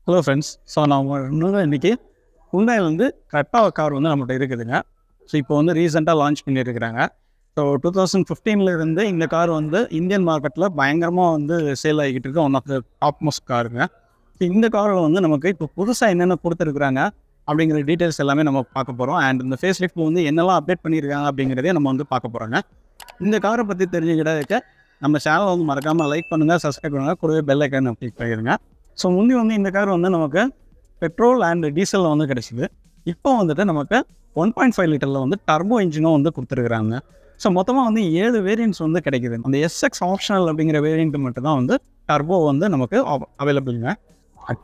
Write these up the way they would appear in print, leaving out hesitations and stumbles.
Hello friends. So நான் இன்னும் இன்றைக்கி ஹுண்டாயில் வந்து கரெக்டாக கார் வந்து நம்மகிட்ட இருக்குதுங்க. ஸோ இப்போ வந்து ரீசெண்டாக லான்ச் பண்ணியிருக்கிறாங்க. ஸோ 2015 இருந்து இந்த கார் வந்து இந்தியன் மார்க்கெட்டில் பயங்கரமாக வந்து சேல் ஆகிக்கிட்டு இருக்க one of the top most காருங்க. ஸோ இந்த காரில் வந்து நமக்கு இப்போ புதுசாக என்னென்ன கொடுத்துருக்குறாங்க அப்படிங்கிற டீட்டெயில்ஸ் எல்லாமே நம்ம பார்க்க போகிறோம். அண்ட் இந்த ஃபேஸ் லிஃப்ட் வந்து என்னெல்லாம் அப்டேட் பண்ணியிருக்காங்க அப்படிங்கிறதே நம்ம வந்து பார்க்க போகிறோங்க. இந்த காரை பற்றி தெரிஞ்சுக்கிட்டதுக்கு நம்ம சேனலை வந்து மறக்காமல் லைக் பண்ணுங்கள், சப்ஸ்கிரைப் பண்ணுங்கள், கூடவே பெல் ஐக்கான் கிளிக் பண்ணிடுங்க. ஸோ முந்தி வந்து இந்த கார் வந்து நமக்கு பெட்ரோல் அண்ட் டீசலில் வந்து கிடச்சிது. இப்போ வந்துட்டு நமக்கு 1.5 லிட்டரில் வந்து டர்போ இன்ஜினும் வந்து கொடுத்துருக்குறாங்க. ஸோ மொத்தமாக வந்து 7 வேரியன்ட்ஸ் வந்து கிடைக்குது. அந்த எஸ்எக்ஸ் ஆப்ஷனல் அப்படிங்கிற வேரியன்ட் மட்டும் தான் வந்து டர்போ வந்து நமக்கு அவைலபிளுங்க.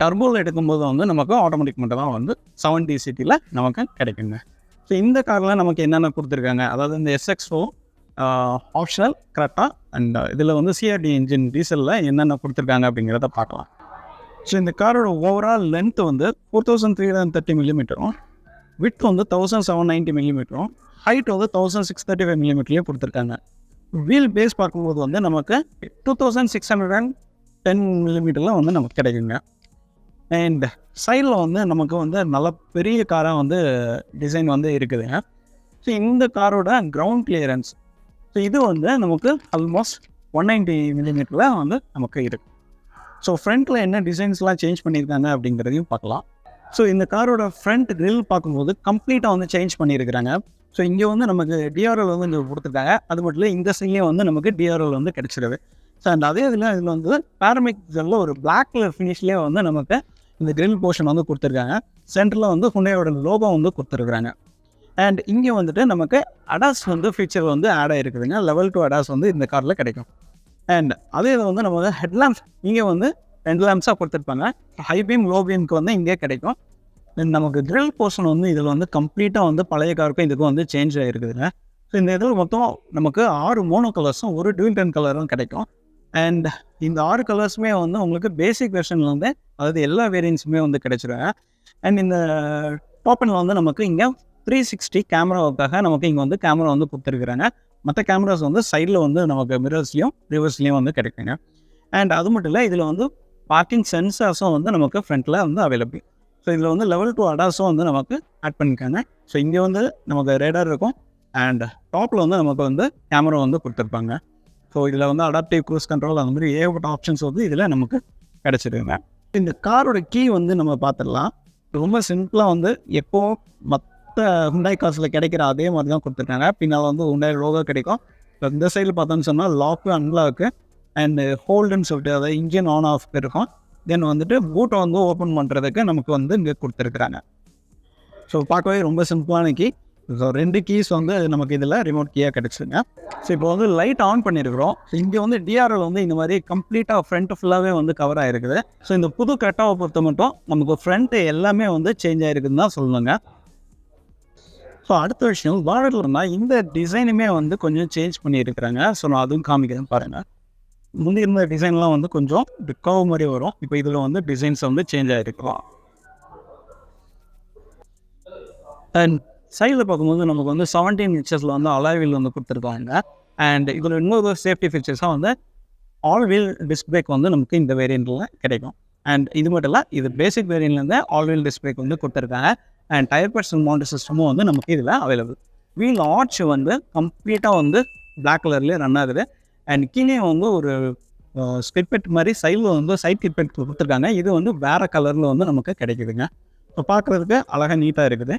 டர்போவில் எடுக்கும்போது வந்து நமக்கு ஆட்டோமேட்டிக் மட்டும் தான் வந்து 70 சிட்டியில் நமக்கு கிடைக்குங்க. ஸோ இந்த காரில் நமக்கு என்னென்ன கொடுத்துருக்காங்க, அதாவது இந்த எஸ்எக்ஸோ ஆப்ஷனல் கரெக்டாக அண்ட் இதில் வந்து சிஆர்டி இன்ஜின் டீசலில் என்னென்ன கொடுத்துருக்காங்க அப்படிங்கிறத பார்க்கலாம். ஸோ இந்த காரோட ஓவரால் லென்த் வந்து 4330 மில்லிமீட்டரும், விட்த் வந்து 1790 மில்லிமீட்டரும், ஹைட் வந்து 1635 மில்லிமீட்டர்லேயும் கொடுத்துருக்காங்க. வீல் பேஸ் பார்க்கும்போது வந்து நமக்கு 2610 மில்லிமீட்டரில் வந்து நமக்கு கிடைக்குங்க. அண்ட் சைடில் வந்து நமக்கு வந்து நல்ல பெரிய காராக வந்து டிசைன் வந்து இருக்குதுங்க. ஸோ இந்த காரோட கிரவுண்ட் கிளியரன்ஸ் இது வந்து நமக்கு ஆல்மோஸ்ட் 190 மில்லிமீட்டரில் வந்து நமக்கு இருக்குது. ஸோ ஃப்ரண்ட்டில் என்ன டிசைன்ஸ்லாம் சேஞ்ச் பண்ணியிருக்காங்க அப்படிங்கிறதையும் பார்க்கலாம். ஸோ இந்த காரோட ஃப்ரண்ட் கிரில் பார்க்கும்போது கம்ப்ளீட்டாக வந்து சேஞ்ச் பண்ணியிருக்கிறாங்க. ஸோ இங்கே வந்து நமக்கு டிஆர்எல் வந்து இங்கே கொடுத்துருக்காங்க. அது மட்டும் இல்லை, இந்த சைட்லேயே வந்து நமக்கு டிஆர்எல் வந்து கிடச்சிருது. ஸோ அண்ட் அதே இதில் வந்து பேரமிக் ஜெல்லில் ஒரு பிளாக் கலர் ஃபினிஷ்லேயே வந்து நமக்கு இந்த கிரில் போர்ஷன் வந்து கொடுத்துருக்காங்க. சென்டரில் வந்து ஹுண்டாயோட லோகோ வந்து கொடுத்துருக்குறாங்க. அண்ட் இங்கே வந்துட்டு நமக்கு அடாஸ் வந்து ஃபீச்சர் வந்து ஆட் ஆகிருக்குதுங்க. லெவல் 2 அடாஸ் வந்து இந்த காரில் கிடைக்கும். அண்ட் அதே இதில் வந்து நமக்கு ஹெட்லாம்ப்ஸ் இங்கே வந்து 2 லேம்ப்ஸாக கொடுத்துருப்பாங்க. ஹை பீம் லோ பீமுக்கு வந்து இங்கே கிடைக்கும். தென் நமக்கு கிரில் போர்ஷன் வந்து இதில் வந்து கம்ப்ளீட்டாக வந்து பழைய காருக்கும் இதுக்கும் வந்து சேஞ்ச் ஆகிருக்குதுங்க. ஸோ இந்த இதில் மொத்தம் நமக்கு 6 மோனோ கலர்ஸும் ஒரு டியூல் டோன் கலரும் கிடைக்கும். அண்ட் இந்த 6 கலர்ஸுமே வந்து உங்களுக்கு பேசிக் வெர்ஷனில் வந்து அதாவது எல்லா வேரியன்ஸுமே வந்து கிடைச்சிருங்க. அண்ட் இந்த டாப்பில் வந்து நமக்கு இங்கே 360 கேமராவுக்காக நமக்கு இங்கே வந்து கேமரா வந்து கொடுத்துருக்குறாங்க. மற்ற கேமராஸ் வந்து சைடில் வந்து நமக்கு மிரர்ஸ்லையும் ரிவர்ஸ்லையும் வந்து கிடைக்குங்க. அண்ட் அது மட்டும் இல்லை, இதில் வந்து பார்க்கிங் சென்சார்ஸும் வந்து நமக்கு ஃப்ரண்ட்டில் வந்து அவைலபிள். ஸோ இதில் வந்து லெவல் 2 அடாஸும் வந்து நமக்கு ஆட் பண்ணியிருக்காங்க. ஸோ இங்கே வந்து நமக்கு ரேடார் இருக்கும். அண்ட் டாப்பில் வந்து நமக்கு வந்து கேமரா வந்து கொடுத்துருப்பாங்க. ஸோ இதில் வந்து அடாப்டிவ் க்ரூஸ் கண்ட்ரோல் அந்த மாதிரி ஏகப்பட்ட ஆப்ஷன்ஸ் வந்து இதில் நமக்கு கிடச்சிருக்குங்க. இந்த காரோட கீ வந்து நம்ம பார்த்துடலாம். ரொம்ப சிம்பிளாக வந்து எப்போ ஹுண்டாய் காசில் கிடைக்கிற அதே மாதிரி தான் கொடுத்துருக்காங்க. பின்னால் வந்து ஹுண்டாய் லோகோ கிடைக்கும். இப்போ இந்த சைடில் பார்த்தோன்னு சொன்னால் லாக்கு, அன்லாக்கு அண்டு ஹோல்டுன்னு சொல்லிட்டு அதாவது இன்ஜின் ஆன் ஆஃப் இருக்கும். தென் வந்துட்டு பூட்டை வந்து ஓப்பன் பண்ணுறதுக்கு நமக்கு வந்து இங்கே கொடுத்துருக்குறாங்க. ஸோ பார்க்கவே ரொம்ப சிம்பிளான கீ. ஸோ 2 கீஸ் வந்து நமக்கு இதில் ரிமோட் கீயாக கிடச்சிங்க. ஸோ இப்போ வந்து லைட் ஆன் பண்ணியிருக்கிறோம். ஸோ இங்கே வந்து டிஆர்எல் வந்து இந்த மாதிரி கம்ப்ளீட்டாக ஃப்ரண்ட் ஃபுல்லாகவே வந்து கவர் ஆகிருக்குது. ஸோ இந்த புது கட்டாவை பொறுத்த மட்டும் நமக்கு ஃப்ரண்ட்டு எல்லாமே வந்து சேஞ்ச் ஆகிருக்குன்னு தான் சொல்லணுங்க. ஸோ அடுத்த விஷயம் வாரத்தில் இருந்தால் இந்த டிசைனுமே வந்து கொஞ்சம் சேஞ்ச் பண்ணியிருக்கிறாங்க. ஸோ நான் அதுவும் காமிக்கிறேன் பாருங்கள். முந்தி இருந்த டிசைன்லாம் வந்து கொஞ்சம் பிக்காவ் மாதிரி வரும். இப்போ இதில் வந்து டிசைன்ஸ் வந்து சேஞ்ச் ஆகிருக்கலாம். அண்ட் சைடில் பார்க்கும்போது நமக்கு வந்து 17 இன்ச்சஸில் வந்து அலாய் வீல் வந்து கொடுத்துருக்காங்க. அண்ட் இதில் இன்னொரு சேஃப்டி ஃபீச்சர்ஸாக வந்து ஆல் வீல் டிஸ்க் பிரேக் வந்து நமக்கு இந்த வேரியண்ட்டில் கிடைக்கும். அண்ட் இது மட்டும் இல்லை, இது பேசிக் வேரியண்ட்லேருந்து ஆல் வீல் டிஸ்க் பிரேக் வந்து கொடுத்துருக்காங்க. அண்ட் டயர் பர்சன் மவுண்ட் சிஸ்டமும் வந்து நமக்கு இதில் அவைலபிள். வீல் ஆர்ச் வந்து கம்ப்ளீட்டாக வந்து பிளாக் கலர்லேயே ரன் ஆகுது. அண்ட் கீழே வந்து ஒரு ஸ்கிட்பெட் மாதிரி சைடில் வந்து சைட் கிட்பெட் கொடுத்துருக்காங்க. இது வந்து வேறு கலரில் வந்து நமக்கு கிடைக்குதுங்க. இப்போ பார்க்குறதுக்கு அழகாக நீட்டாக இருக்குது.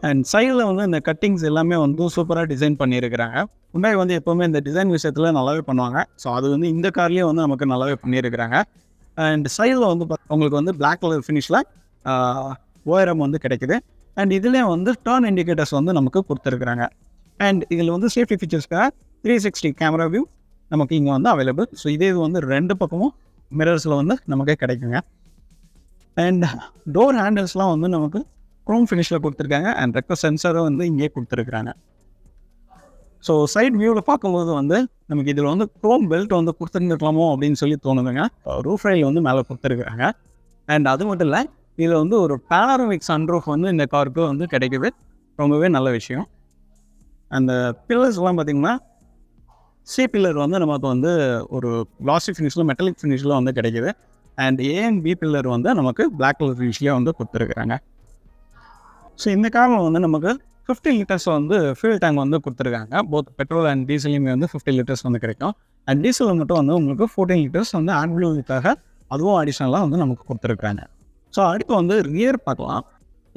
அண்ட் சைடில் வந்து இந்த கட்டிங்ஸ் எல்லாமே வந்து சூப்பராக டிசைன் பண்ணியிருக்கிறாங்க. உண்மையை வந்து எப்போவுமே இந்த டிசைன் விஷயத்தில் நல்லாவே பண்ணுவாங்க. ஸோ அது வந்து இந்த கார்லேயே வந்து நமக்கு நல்லாவே பண்ணியிருக்கிறாங்க. அண்ட் சைடில் வந்து உங்களுக்கு வந்து பிளாக் கலர் ஃபினிஷில் ஓஆர்எம் வந்து கிடைக்குது. அண்ட் இதிலே வந்து டர்ன் இண்டிகேட்டர்ஸ் வந்து நமக்கு கொடுத்துருக்குறாங்க. அண்ட் இதில் வந்து சேஃப்டி ஃபீச்சர்ஸ்க்காக 360 கேமரா வியூ நமக்கு இங்கே வந்து அவைலபிள். ஸோ இதே இது வந்து 2 பக்கமும் மிரர்ஸில் வந்து நமக்கு கிடைக்குங்க. அண்ட் டோர் ஹேண்டில்ஸ்லாம் வந்து நமக்கு க்ரோம் ஃபினிஷில் கொடுத்துருக்காங்க. அண்ட் ரெக்வஸ்ட் சென்சரும் வந்து இங்கே கொடுத்துருக்குறாங்க. ஸோ சைட் வியூவில் பார்க்கும்போது வந்து நமக்கு இதில் வந்து க்ரோம் பெல்ட் வந்து கொடுத்துருந்துருக்கலாமோ அப்படின்னு சொல்லி தோணுதுங்க. ரூஃப் ரைல் வந்து மேலே கொடுத்துருக்குறாங்க. அண்ட் அது மட்டும் இல்லை, இதில் வந்து ஒரு பேனரோமிக் சன்ரூஃப் வந்து இந்த காருக்கு வந்து கிடைக்குது. ரொம்பவே நல்ல விஷயம். அந்த பில்லர்ஸ்லாம் பார்த்திங்கன்னா சி பில்லர் வந்து நமக்கு வந்து ஒரு கிளாசி ஃபினிஷில் மெட்டலிக் ஃபினிஷில் வந்து கிடைக்குது. And A and B pillar வந்து நமக்கு பிளாக் கலர் ஃபினிஷ்லேயே வந்து கொடுத்துருக்குறாங்க. ஸோ இந்த காரில் வந்து நமக்கு 50 லிட்டர்ஸ் வந்து ஃபியூல் டேங்க் வந்து கொடுத்துருக்காங்க. போத் பெட்ரோல் அண்ட் டீசலையுமே வந்து 50 லிட்டர்ஸ் வந்து கிடைக்கும். அண்ட் டீசல் மட்டும் வந்து உங்களுக்கு 14 லிட்டர்ஸ் வந்து ஆட்பிளூக்காக அதுவும் அடிஷ்னலாக வந்து நமக்கு கொடுத்துருக்காங்க. ஸோ அடுத்து வந்து ரியர் பார்க்கலாம்.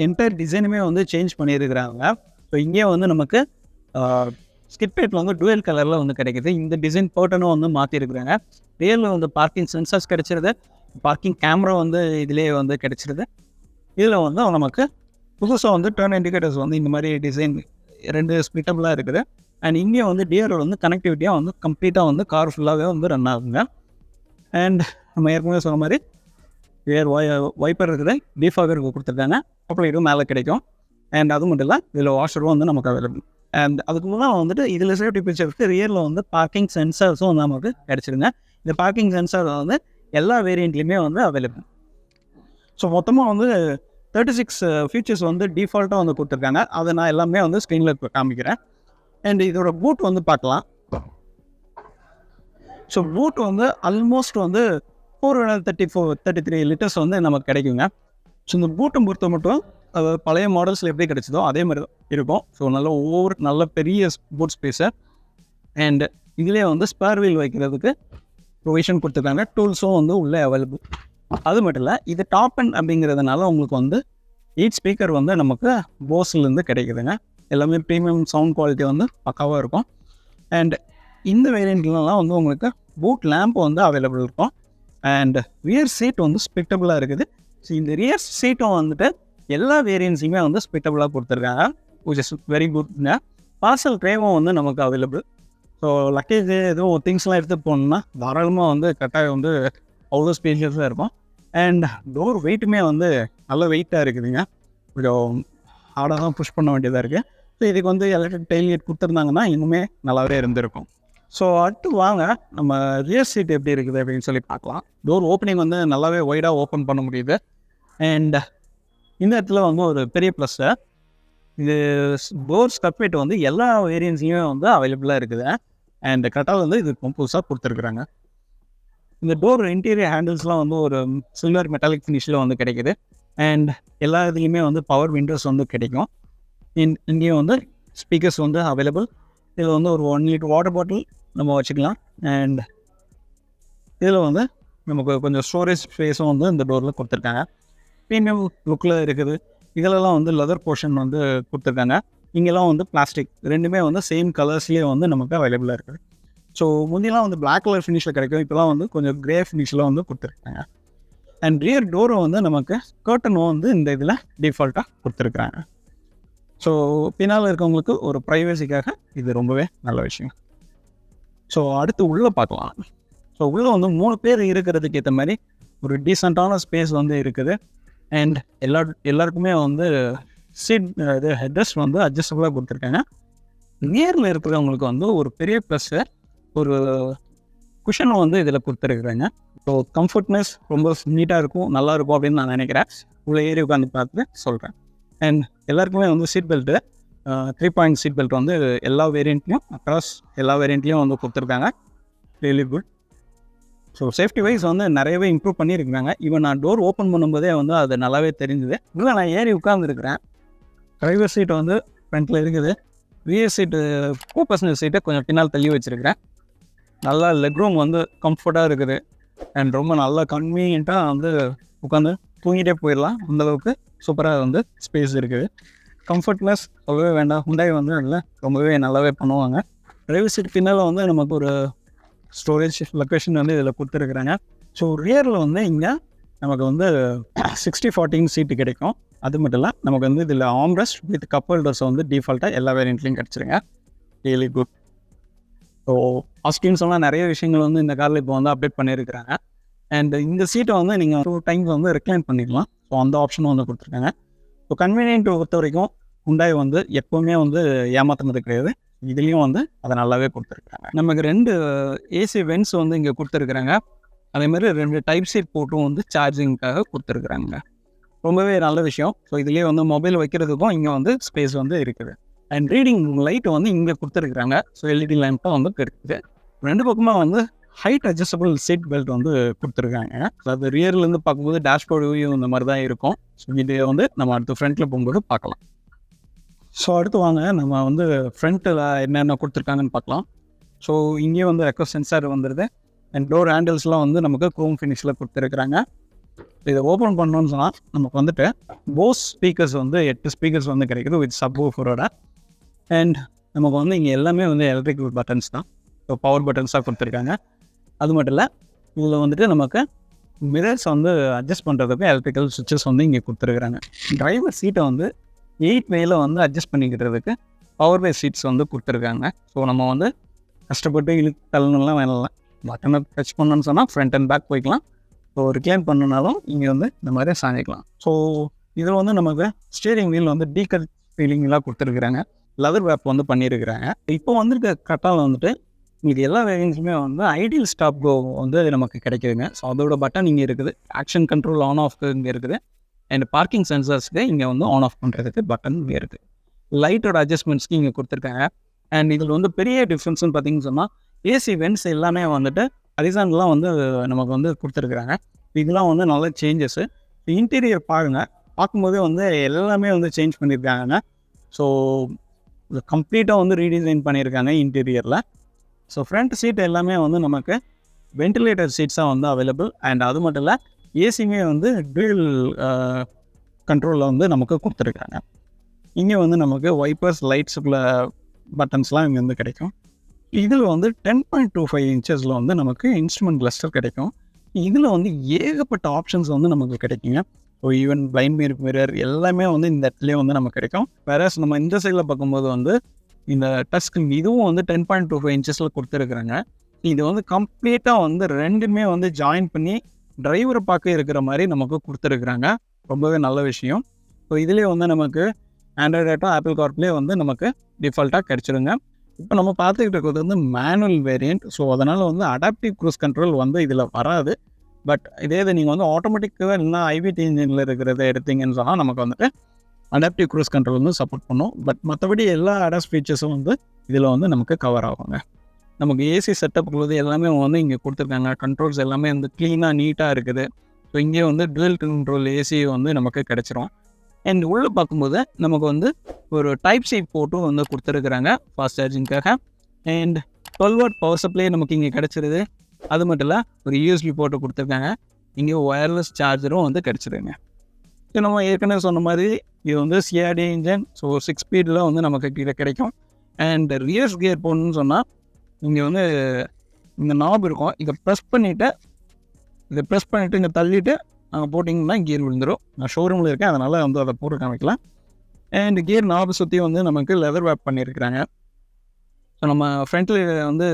என்டையர் டிசைனுமே வந்து சேஞ்ச் பண்ணியிருக்கிறாங்க. ஸோ இங்கே வந்து நமக்கு ஸ்கிட் பிளேட்டில் வந்து டுவெல் கலரில் வந்து கிடைக்கிது. இந்த டிசைன் பேட்டர்னும் வந்து மாற்றிருக்கிறாங்க. ரியரில் வந்து பார்க்கிங் சென்சார்ஸ் கிடைச்சிருது, பார்க்கிங் கேமரா வந்து இதிலே வந்து கிடைச்சிருது. இதில் வந்து நமக்கு புதுசாக வந்து டர்ன் இண்டிகேட்டர்ஸ் வந்து இந்த மாதிரி டிசைன் 2 ஸ்பிட்டபிளாக இருக்குது. அண்ட் இங்கே வந்து டிஆர் வந்து கனெக்டிவிட்டியாக வந்து கம்ப்ளீட்டாக வந்து கார் ஃபுல்லாகவே வந்து ரன் ஆகுங்க. அண்ட் நம்ம ஏற்கனவே சொன்ன மாதிரி ரியர் வைப்பர் இருக்குது, டீஃபாகர் கொடுத்துருக்காங்க, அப்ளைடும் மேலே கிடைக்கும். அண்ட் அது மட்டும் இல்லை, இதில் வாஷரும் வந்து நமக்கு அவைலபிள். அண்ட் அதுக்கு முன்னாடி வந்துட்டு இதில் சேஃப்டி ஃபீச்சர்ஸ்க்கு ரியரில் வந்து பார்க்கிங் சென்சார்ஸும் வந்து நமக்கு கிடச்சிருங்க. இந்த பார்க்கிங் சென்சார் வந்து எல்லா வேரியண்ட்லேயுமே வந்து அவைலபிள். ஸோ மொத்தமாக வந்து 36 ஃபீச்சர்ஸ் வந்து டிஃபால்ட்டாக வந்து கொடுத்துருக்காங்க. அதை நான் எல்லாமே வந்து ஸ்க்ரீனில் காமிக்கிறேன். அண்ட் இதோட பூட் வந்து பார்க்கலாம். ஸோ பூட் வந்து ஆல்மோஸ்ட் வந்து 433 லிட்டர்ஸ் வந்து நமக்கு கிடைக்குங்க. ஸோ இந்த பூட்டை பொறுத்த மட்டும் பழைய மாடல்ஸில் எப்படி கிடைச்சதோ அதே மாதிரி தான் இருக்கும். ஸோ நல்ல பெரிய பூட் ஸ்பேஸை அண்ட் இதிலே வந்து ஸ்பேர் வீல் வைக்கிறதுக்கு ப்ரொவிஷன் கொடுத்துருக்காங்க. டூல்ஸும் வந்து உள்ளே அவைலபிள். அது மட்டும் இல்லை, இது டாப் அண்ட் அப்படிங்கிறதுனால உங்களுக்கு வந்து 8 ஸ்பீக்கர் வந்து நமக்கு போஸ்லேருந்து கிடைக்குதுங்க. எல்லாமே ப்ரீமியம் சவுண்ட் குவாலிட்டி வந்து பக்காவாக இருக்கும். அண்ட் இந்த வேரியண்ட்லாம் வந்து உங்களுக்கு பூட் லேம்ப் வந்து அவைலபிள் இருக்கும். அண்ட் ரியர் சீட் வந்து ஸ்பிட்டபுளாக இருக்குது. ஸோ இந்த ரியர் சீட்டும் வந்துட்டு எல்லா வேரியன்ஸையுமே வந்து ஸ்பிட்டபுளாக கொடுத்துருக்காங்க, விச் இஸ் வெரி குட்ங்க. பார்சல் ட்ரேவும் வந்து நமக்கு அவைலபிள். ஸோ லக்கேஜ் எதுவும் திங்ஸ்லாம் எடுத்து போகணுன்னா தாராளமாக வந்து கரெக்டாக வந்து அவ்வளோ ஸ்பேஷியஸாக இருக்கும். அண்ட் டோர் வெயிட்டுமே வந்து நல்ல வெயிட்டாக இருக்குதுங்க. கொஞ்சம் ஹார்டாக தான் புஷ் பண்ண வேண்டியதாக இருக்குது. ஸோ இதுக்கு வந்து எலக்ட்ரிக் டெயில்கேட் கொடுத்துருந்தாங்கன்னா இன்னுமே நல்லாவே இருந்திருக்கும். ஸோ அடுத்து வாங்க நம்ம ரியர் சீட் எப்படி இருக்குது அப்படின்னு சொல்லி பார்க்கலாம். டோர் ஓப்பனிங் வந்து நல்லாவே ஒய்டாக ஓப்பன் பண்ண முடியுது. அண்ட் இந்த இடத்துல வந்து ஒரு பெரிய ப்ளஸ்ஸு, இது டோர் ஸ்கர்பேட் வந்து எல்லா வேரியன்ஸையுமே வந்து அவைலபிளாக இருக்குது. அண்ட் கரெக்டாக வந்து இது புதுசாக கொடுத்துருக்குறாங்க. இந்த டோர் இன்டீரியர் ஹேண்டில்ஸ்லாம் வந்து ஒரு சில்வர் மெட்டாலிக் ஃபினிஷில் வந்து கிடைக்குது. அண்ட் எல்லா இதுலேயுமே வந்து பவர் விண்டோஸ் வந்து கிடைக்கும். இங்கேயும் வந்து ஸ்பீக்கர்ஸ் வந்து அவைலபிள். இதில் வந்து ஒரு 1 லிட்டர் வாட்டர் பாட்டில் நம்ம வச்சுக்கலாம். அண்ட் இதில் வந்து நமக்கு கொஞ்சம் ஸ்டோரேஜ் ஸ்பேஸும் வந்து இந்த டோரில் கொடுத்துருக்காங்க. ப்ரீமியம் லுக்கில் இருக்குது. இதிலெல்லாம் வந்து லெதர் போர்ஷன் வந்து கொடுத்துருக்காங்க. இங்கெல்லாம் வந்து பிளாஸ்டிக், ரெண்டுமே வந்து சேம் கலர்ஸ்லேயே வந்து நமக்கு அவைலபிளாக இருக்குது. ஸோ முந்தியெல்லாம் வந்து பிளாக் கலர் ஃபினிஷில் கிடைக்கும், இப்போலாம் வந்து கொஞ்சம் கிரே ஃபினிஷில் வந்து கொடுத்துருக்காங்க. அண்ட் ரியர் டோரும் வந்து நமக்கு கர்ட்டனும் வந்து இந்த இதில் டிஃபால்ட்டாக கொடுத்துருக்குறாங்க. ஸோ பின்னால் இருக்கவங்களுக்கு ஒரு ப்ரைவசிக்காக இது ரொம்பவே நல்ல விஷயம். ஸோ அடுத்து உள்ளே பார்க்கலாம். ஸோ உள்ளே வந்து 3 பேர் இருக்கிறதுக்கு ஏற்ற மாதிரி ஒரு டீசெண்டான ஸ்பேஸ் வந்து இருக்குது. அண்ட் எல்லாருக்குமே வந்து சீட் இது ஹெட்ரெஸ்ட் வந்து அட்ஜஸ்டபுளாக கொடுத்துருக்காங்க. நியரில் இருக்கிறவங்களுக்கு வந்து ஒரு பெரிய ப்ளஸ்ஸு, ஒரு குஷனும் வந்து இதில் கொடுத்துருக்குறாங்க. ஸோ கம்ஃபர்ட்னஸ் ரொம்ப நீட்டாக இருக்கும், நல்லாயிருக்கும் அப்படின்னு நான் நினைக்கிறேன். உள்ள ஏறி உட்காந்து பார்த்து சொல்கிறேன். அண்ட் எல்லாருக்குமே வந்து seat belt 3 point seat belt வந்து எல்லா வேரியண்ட்லேயும் அக்ராஸ் எல்லா வேரியண்ட்லேயும் வந்து கொடுத்துருக்காங்க. Really good. So safety wise வந்து நிறையவே இம்ப்ரூவ் பண்ணியிருக்காங்க. ஈவன் நான் டோர் ஓப்பன் பண்ணும்போதே வந்து அது நல்லாவே தெரிஞ்சுது. இல்லை நான் ஏறி உட்காந்துருக்கிறேன். டிரைவர் சீட் வந்து ஃப்ரண்ட்டில் இருக்குது. ரியர் சீட்டு பர்சனல் சீட்டை கொஞ்சம் பின்னால் தள்ளி வச்சுருக்கிறேன். நல்லா லெக் ரூம் வந்து கம்ஃபர்ட்டாக இருக்குது. அண்ட் ரொம்ப நல்லா கன்வீனியண்ட்டாக வந்து உட்காந்து தூங்கிட்டே போயிடலாம், அந்தளவுக்கு சூப்பராக வந்து ஸ்பேஸ் இருக்குது. கம்ஃபர்ட்னஸ் சொல்லவே வேண்டாம். Hyundai வந்து அதில் ரொம்பவே நல்லாவே பண்ணுவாங்க. டிரைவர் சீட் பின்னால் வந்து நமக்கு ஒரு ஸ்டோரேஜ் லொக்கேஷன் வந்து இதில் கொடுத்துருக்குறாங்க. ஸோ ரியரில் வந்து இங்கே நமக்கு வந்து 60/40 சீட்டு கிடைக்கும். அது மட்டும் இல்லை, நமக்கு வந்து இதில் ஆம்ரெஸ்ட் வித் கப் ஹோல்டர்ஸ் வந்து டிஃபால்ட்டாக எல்லா வேரியண்ட்லையும் கிடச்சிருங்க. Really good. ஸோ ஆஸ்டின்னு சொன்னால் நிறைய விஷயங்கள் வந்து இந்த காரில் இப்போ வந்து அப்டேட் பண்ணியிருக்கிறாங்க. அண்ட் இந்த சீட்டை வந்து நீங்கள் 2 டைம்ஸ் வந்து ரெக்ளைன் பண்ணிக்கலாம். ஸோ அந்த ஆப்ஷனும் வந்து கொடுத்துருக்காங்க. ஸோ கன்வீனியன்ட் பொறுத்த வரைக்கும் Hyundai வந்து எப்போவுமே வந்து ஏமாத்துனது கிடையாது. இதுலேயும் வந்து அதை நல்லாவே கொடுத்துருக்காங்க. நமக்கு 2 ஏசி வென்ட்ஸ் வந்து இங்கே கொடுத்துருக்குறாங்க. அதேமாதிரி 2 டைப் சீட் போட்டும் வந்து சார்ஜிங்காக கொடுத்துருக்குறாங்க. ரொம்பவே நல்ல விஷயம். ஸோ இதுலேயே வந்து மொபைல் வைக்கிறதுக்கும் இங்கே வந்து ஸ்பேஸ் வந்து இருக்குது. அண்ட் ரீடிங் லைட்டு வந்து இங்கே கொடுத்துருக்குறாங்க. ஸோ எல்இடி லேம்ப்பாக வந்து இருக்குது. 2 பக்கமாக வந்து ஹைட் அட்ஜஸ்டபிள் சீட் பெல்ட் வந்து கொடுத்துருக்காங்க. அது ரியர்லேருந்து பார்க்கும்போது டேஷ்போர்டு வியூ இந்த மாதிரி தான் இருக்கும். ஸோ இது வந்து நம்ம அடுத்து ஃப்ரண்ட்டில் போகும்போது பார்க்கலாம். ஸோ அடுத்து வாங்க நம்ம வந்து ஃப்ரண்ட்டில் என்னென்ன கொடுத்துருக்காங்கன்னு பார்க்கலாம். ஸோ இங்கே வந்து ரெக்கோ சென்சார் வந்துடுது. அண்ட் டோர் ஹேண்டில்ஸ்லாம் வந்து நமக்கு க்ரோம் ஃபினிஷில் கொடுத்துருக்குறாங்க. இதை ஓப்பன் பண்ணோன்னு சொன்னால் நமக்கு வந்துட்டு போஸ் ஸ்பீக்கர்ஸ் வந்து 8 ஸ்பீக்கர்ஸ் வந்து கிடைக்குது வித் சப்வூஃபரோட. அண்ட் நமக்கு வந்து இங்கே எல்லாமே வந்து எலக்ட்ரிக்கல் பட்டன்ஸ் தான். ஸோ பவர் பட்டன்ஸாக கொடுத்துருக்காங்க. அது மட்டும் இல்லை, இதில் வந்துட்டு நமக்கு மிரர்ஸ் வந்து அட்ஜஸ்ட் பண்ணுறதுக்கு எலக்ட்ரிக்கல் சுவிட்சஸ் வந்து இங்கே கொடுத்துருக்குறாங்க. டிரைவர் சீட்டை வந்து 8 வேல வந்து அட்ஜஸ்ட் பண்ணிக்கிறதுக்கு பவர் பை சீட்ஸ் வந்து கொடுத்துருக்காங்க. ஸோ நம்ம வந்து கஷ்டப்பட்டு தள்ளணும்லாம் வேணலாம். பட்டனை டச் பண்ணணும்னு சொன்னால் ஃப்ரண்ட் அண்ட் பேக் போய்க்கலாம். ஸோ ரிக்ளைன் பண்ணனாலும் இங்கே வந்து இந்த மாதிரி சாஞ்சிக்கலாம். ஸோ இதில் வந்து நமக்கு ஸ்டீரிங் வீல் வந்து டீகல் ஃபீலிங்லாம் கொடுத்துருக்குறாங்க. லெதர் வேப் வந்து பண்ணியிருக்கிறாங்க. இப்போ வந்துருக்க கட்டால் வந்துட்டு இது எல்லா வேரியன்ஸுமே வந்து ஐடியல் ஸ்டாப் கோ வந்து நமக்கு கிடைக்குதுங்க. ஸோ அதோட பட்டன் இங்கே இருக்குது. ஆக்ஷன் கண்ட்ரோல் ஆன் ஆஃப்க்கு இங்கே இருக்குது. அண்ட் பார்க்கிங் சென்சர்ஸ்க்கு இங்கே வந்து ஆன் ஆஃப் பண்ணுறதுக்கு பட்டன் இங்கே இருக்குது. லைட்டோட அட்ஜஸ்ட்மெண்ட்ஸ்க்கு இங்கே கொடுத்துருக்காங்க. அண்ட் இதில் வந்து பெரிய டிஃப்ரென்ஸ்னு பார்த்தீங்கன்னு சொன்னால் ஏசி வென்ட்ஸ் எல்லாமே வந்துட்டு ஹரிசான்லாம் வந்து நமக்கு வந்து கொடுத்துருக்குறாங்க. இதெல்லாம் வந்து நல்ல சேஞ்சஸ்ஸு. இன்டீரியர் பார்க்கும்போதே வந்து எல்லாமே வந்து சேஞ்ச் பண்ணியிருக்காங்க. ஸோ கம்ப்ளீட்டாக வந்து ரீடிசைன் பண்ணியிருக்காங்க இன்டீரியரில். ஸோ ஃப்ரண்ட் சீட் எல்லாமே வந்து நமக்கு வென்டிலேட்டர் சீட்ஸாக வந்து அவைலபிள். அண்ட் அது மட்டும் இல்லை, ஏசியுமே வந்து டூயல் கண்ட்ரோலில் வந்து நமக்கு கொடுத்துருக்காங்க. இங்கே வந்து நமக்கு வைப்பர்ஸ் லைட்ஸுக்குள்ள பட்டன்ஸ்லாம் இங்கே வந்து கிடைக்கும். இதில் வந்து 10.25 இன்ச்சஸில் வந்து நமக்கு இன்ஸ்ட்ருமெண்ட் கிளஸ்டர் கிடைக்கும். இதில் வந்து ஏகப்பட்ட ஆப்ஷன்ஸ் வந்து நமக்கு கிடைக்குங்க. ஸோ ஈவன் பிளைண்ட் மிரர் எல்லாமே வந்து இந்த இடத்துலேயே வந்து நமக்கு கிடைக்கும். வேறஸ் நம்ம இந்த சைடில் பார்க்கும்போது வந்து இந்த டச் ஸ்க்ரீன் இதுவும் வந்து 10.25 இன்ச்சஸில் கொடுத்துருக்குறாங்க. இது வந்து கம்ப்ளீட்டாக வந்து ரெண்டுமே வந்து ஜாயின் பண்ணி டிரைவரை பார்க்க இருக்கிற மாதிரி நமக்கு கொடுத்துருக்குறாங்க. ரொம்பவே நல்ல விஷயம். ஸோ இதுலேயே வந்து நமக்கு ஆண்ட்ராய்டு ஆட்டோ, ஆப்பிள் கார்ப்ளே வந்து நமக்கு டிஃபால்ட்டாக கிடச்சிருங்க. இப்போ நம்ம பார்த்துக்கிட்டு இருக்கிறது வந்து மேனுவல் வேரியண்ட். ஸோ அதனால் வந்து அடாப்டிவ் க்ரூஸ் கண்ட்ரோல் வந்து இதில் வராது. பட் இதே இது நீங்கள் வந்து ஆட்டோமேட்டிக்காக இல்லைனா ஐவிடி இன்ஜினில் இருக்கிறத எடுத்தீங்கன்னு சொன்னால் நமக்கு வந்துட்டு அடாப்டிவ் க்ரூஸ் கண்ட்ரோல் வந்து சப்போர்ட் பண்ணும். பட் மற்றபடி எல்லா அடாப்ட் ஃபீச்சர்ஸும் வந்து இதில் வந்து நமக்கு கவர் ஆகுங்க. நமக்கு ஏசி செட்டப்புக்குள்ளது எல்லாமே வந்து இங்கே கொடுத்துருக்காங்க. கண்ட்ரோல்ஸ் எல்லாமே வந்து க்ளீனாக நீட்டாக இருக்குது. ஸோ இங்கே வந்து டுவெல் கண்ட்ரோல் ஏசி வந்து நமக்கு கிடச்சிரும். அண்ட் உள்ளே பார்க்கும்போது நமக்கு வந்து ஒரு டைப் சி போர்ட்டும் வந்து கொடுத்துருக்குறாங்க ஃபாஸ்ட் சார்ஜிங்காக. அண்ட் 12 வாட் பவர் சப்ளை நமக்கு இங்கே கிடச்சிருது. அது மட்டும் இல்லை, ஒரு யூஎஸ்பி போர்ட்டு கொடுத்துருக்காங்க. இங்கே ஒயர்லெஸ் சார்ஜரும் வந்து கிடச்சிருங்க. ஸோ நம்ம ஏற்கனவே சொன்ன மாதிரி இது வந்து சிஆர்டி இன்ஜின். ஸோ 6 ஸ்பீடில் வந்து நமக்கு கீழே கிடைக்கும். அண்ட் ரியர்ஸ் கியர் போடணும்னு சொன்னால் இங்கே வந்து இந்த நாப் இருக்கும். இதை ப்ரெஸ் பண்ணிவிட்டு இங்கே தள்ளிவிட்டு அங்கே போட்டிங்கன்னா கியர் விழுந்துடும். நான் ஷோரூமில் இருக்கேன், அதனால் வந்து அதை போட்டு காமிக்கலாம். அண்ட் கியர் நாபை சுற்றி வந்து நமக்கு லெதர் வேப் பண்ணியிருக்கிறாங்க. ஸோ நம்ம ஃப்ரண்ட்டில் வந்து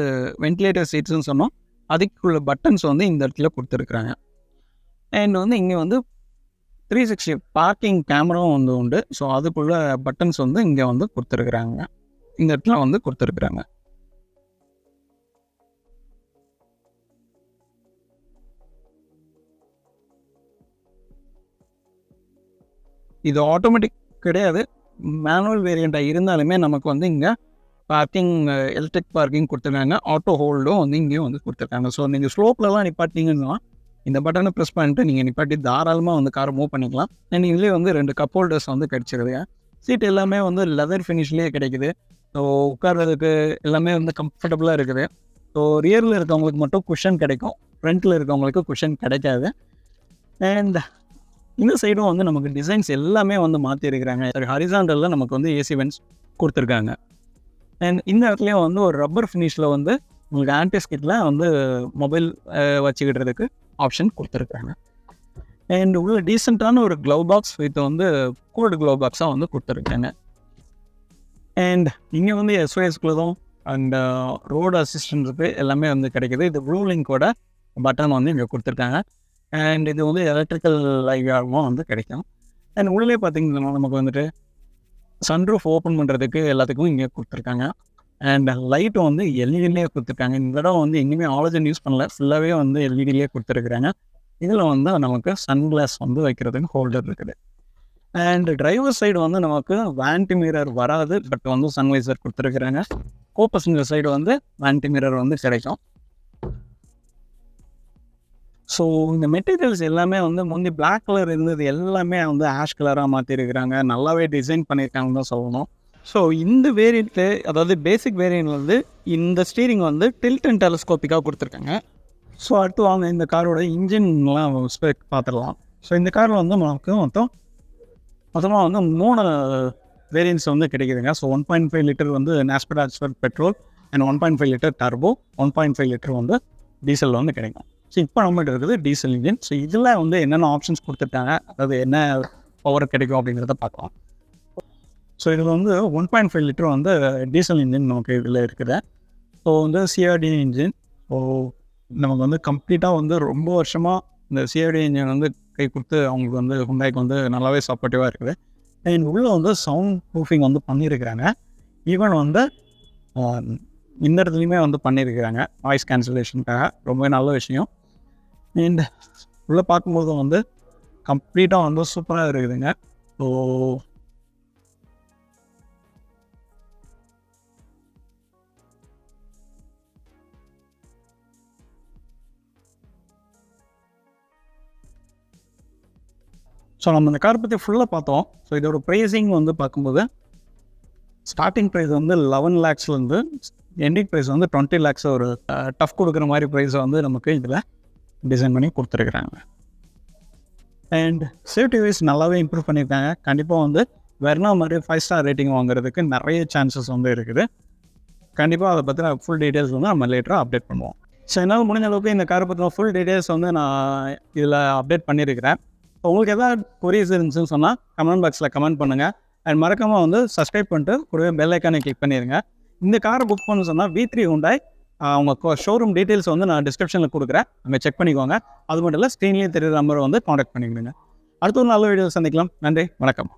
வென்டிலேட்டர் சீட்ஸ்ன்னு சொன்னோம். அதுக்குள்ள பட்டன்ஸ் வந்து இந்த இடத்துல கொடுத்துருக்குறாங்க. அண்ட் வந்து இங்கே வந்து 360 பார்க்கிங் கேமராவும் வந்து உண்டு. ஸோ அதுக்குள்ள பட்டன்ஸ் வந்து இங்கே வந்து கொடுத்துருக்குறாங்க. இந்த இடத்துல வந்து கொடுத்துருக்குறாங்க. இது ஆட்டோமேட்டிக் கிடையாது, மேனுவல் வேரியண்ட்டாக இருந்தாலுமே நமக்கு வந்து இங்கே பார்க்கிங் எலக்ட்ரிக் பார்க்கிங் கொடுத்துருக்காங்க. ஆட்டோ ஹோல்டும் வந்து இங்கேயும் வந்து கொடுத்துருக்காங்க. ஸோ நீங்கள் ஸ்லோப்லலாம் நிப்பாட்டிங்கன்னா இந்த பட்டனை ப்ரெஸ் பண்ணிட்டு நீங்கள் நிப்பாட்டி தாராளமாக வந்து காரை மூவ் பண்ணிக்கலாம். அண்ட் இதுலேயே வந்து 2 கப் ஹோல்டர்ஸ் வந்து கிடச்சிருது. சீட் எல்லாமே வந்து லெதர் ஃபினிஷ்லேயே கிடைக்குது. ஸோ உட்கார்றதுக்கு எல்லாமே வந்து கம்ஃபர்டபுளாக இருக்குது. ஸோ ரியரில் இருக்கவங்களுக்கு மட்டும் குஷன் கிடைக்கும், ஃப்ரண்ட்டில் இருக்கவங்களுக்கு குஷன் கிடைக்காது. அண்ட் இந்த சைடும் வந்து நமக்கு டிசைன்ஸ் எல்லாமே வந்து மாற்றிருக்கிறாங்க. ஹரிசாண்டலில் நமக்கு வந்து ஏசி வென்ட்ஸ் கொடுத்துருக்காங்க. அண்ட் இந்த இடத்துலையும் வந்து ஒரு ரப்பர் ஃபினிஷில் வந்து உங்களுக்கு ஆன்டிஸ்கிட்டில் வந்து மொபைல் வச்சுக்கிட்டுறதுக்கு ஆப்ஷன் கொடுத்துருக்காங்க. அண்ட் உள்ள டீசெண்டான ஒரு க்ளவ் பாக்ஸ் வித் வந்து கோல்டு க்ளவ் பாக்ஸாக வந்து கொடுத்துருக்காங்க. அண்ட் இங்கே வந்து எஸ்ஓஎஸ்குள்ளதும் அண்ட் ரோடு அசிஸ்டன்ஸுக்கு எல்லாமே வந்து கிடைக்கிது. இது ப்ளூ லிங்கோட பட்டன் வந்து இங்கே கொடுத்துருக்காங்க. அண்ட் இது வந்து எலக்ட்ரிக்கல் லைவாகவும் வந்து கிடைக்கும். அண்ட் உள்ளே பார்த்திங்கன்னா நமக்கு வந்துட்டு சன்ரூஃப் ஓப்பன் பண்ணுறதுக்கு எல்லாத்துக்கும் இங்கே கொடுத்துருக்காங்க. அண்ட் லைட்டும் வந்து எல்இடிலேயே கொடுத்துருக்காங்க. இந்த இடம் வந்து எங்கேயுமே ஆலோஜன் யூஸ் பண்ணல, ஃபுல்லாகவே வந்து எல்இடிலேயே கொடுத்துருக்குறாங்க. இதில் வந்து நமக்கு சன்கிளாஸ் வந்து வைக்கிறதுக்கு ஹோல்டர் இருக்குது. அண்ட் டிரைவர் சைடு வந்து நமக்கு வேன்டி மிரர் வராது, பட் வந்து சன்வைசர் கொடுத்துருக்குறாங்க. கோ பசஞ்சர் சைடு வந்து வேன்டி மிரர் வந்து கிடைக்கும். ஸோ இந்த மெட்டீரியல்ஸ் எல்லாமே வந்து முந்தி பிளாக் கலர் இருந்தது எல்லாமே வந்து ஆஷ் கலராக மாற்றிருக்கிறாங்க. நல்லாவே டிசைன் பண்ணியிருக்காங்கன்னு தான் சொல்லணும். ஸோ இந்த வேரியண்ட்டு, அதாவது பேசிக் வேரியண்ட் வந்து இந்த ஸ்டீரிங் வந்து டில்ட் அண்ட் டெலஸ்கோப்பிக்காக கொடுத்துருக்காங்க. ஸோ அடுத்து வாங்க இந்த காரோட இன்ஜின்லாம் ஸ்பெக் பார்த்துடலாம். ஸோ இந்த காரில் வந்து நமக்கு மொத்தமாக வந்து 3 வேரியன்ட்ஸ் வந்து கிடைக்குதுங்க. ஸோ 1.5 லிட்டர் வந்து நாஸ்பெட் ஆக்ஸ்ஃபோர்ட் petrol and 1.5 litre turbo, 1.5 litre வந்து டீசல் வந்து கிடைக்கும். ஸோ இப்போ நம்மகிட்ட இருக்குது டீசல் இன்ஜின். ஸோ இதில் வந்து என்னென்ன ஆப்ஷன்ஸ் கொடுத்துருக்காங்க, அதாவது என்ன பவர் கிடைக்கும் அப்படிங்கிறத பார்க்கலாம். ஸோ இதில் வந்து 1.5 லிட்டர் வந்து டீசல் இன்ஜின் நமக்கு இதில் இருக்குது. ஸோ வந்து சிஆர்டி இன்ஜின். ஸோ நமக்கு வந்து கம்ப்ளீட்டாக வந்து ரொம்ப வருஷமாக இந்த சிஆர்டி இன்ஜின் வந்து கை கொடுத்து அவங்களுக்கு வந்து ஹுண்டாய்க்கு வந்து நல்லாவே சப்போர்ட்டிவாக இருக்குது. அண்ட் உள்ளே வந்து சவுண்ட் ப்ரூஃபிங் வந்து பண்ணியிருக்கிறாங்க. ஈவன் வந்து இந்த இடத்துலையுமே வந்து பண்ணியிருக்கிறாங்க நாய்ஸ் கேன்சலேஷனுக்காக. ரொம்பவே நல்ல விஷயம். அண்ட் உள்ளே பார்க்கும்போது வந்து கம்ப்ளீட்டாக வந்து சூப்பராக இருக்குதுங்க. ஸோ நம்ம இந்த கார் பற்றி ஃபுல்லாக பார்த்தோம். ஸோ இதோட ப்ரைஸிங் வந்து பார்க்கும்போது ஸ்டார்டிங் ப்ரைஸ் வந்து 11 lakhsலேருந்து எண்டிங் ப்ரைஸ் வந்து 20 lakhs ஒரு டஃப் கொடுக்குற மாதிரி ப்ரைஸை வந்து நமக்கு இதில் டிசைன் பண்ணி கொடுத்துருக்குறாங்க. அண்ட் சேஃப்டி வைஸ் நல்லாவே இம்ப்ரூவ் பண்ணியிருக்காங்க. கண்டிப்பாக வந்து வெர்னா மாதிரி 5 star ரேட்டிங் வாங்குறதுக்கு நிறைய சான்சஸ் வந்து இருக்குது. கண்டிப்பாக அதை பற்றின ஃபுல் டீட்டெயில்ஸ் வந்து நம்ம லேட்டராக அப்டேட் பண்ணுவோம். ஸோ என்னால் முடிஞ்ச அளவுக்கு இந்த காரை பற்றின ஃபுல் டீட்டெயில்ஸ் வந்து நான் இதில் அப்டேட் பண்ணியிருக்கிறேன். உங்களுக்கு எதாவது கொரியஸ் இருந்துச்சுன்னு சொன்னால் கமெண்ட் பாக்ஸில் கமெண்ட் பண்ணுங்கள். அண்ட் மறக்காமல் வந்து சப்ஸ்கிரைப் பண்ணிட்டு கூடவே பெல் ஐக்கானை கிளிக் பண்ணிடுங்க. இந்த காரை புக் பண்ண சொன்னால் V3 Hyundai அவங்க ஷோரூம் டீட்டெயில்ஸ் வந்து நான் டிஸ்கிரிப்ஷனில் கொடுக்குறேன், அங்கே செக் பண்ணிக்கோங்க. அது மட்டும் இல்லை, ஸ்க்ரீன்லேயே தெரியுற நம்பரை வந்து காண்டாக்ட் பண்ணிக்கிடுங்க. அடுத்த ஒரு நல்ல வீடியோ சந்திக்கலாம். நன்றி, வணக்கம்.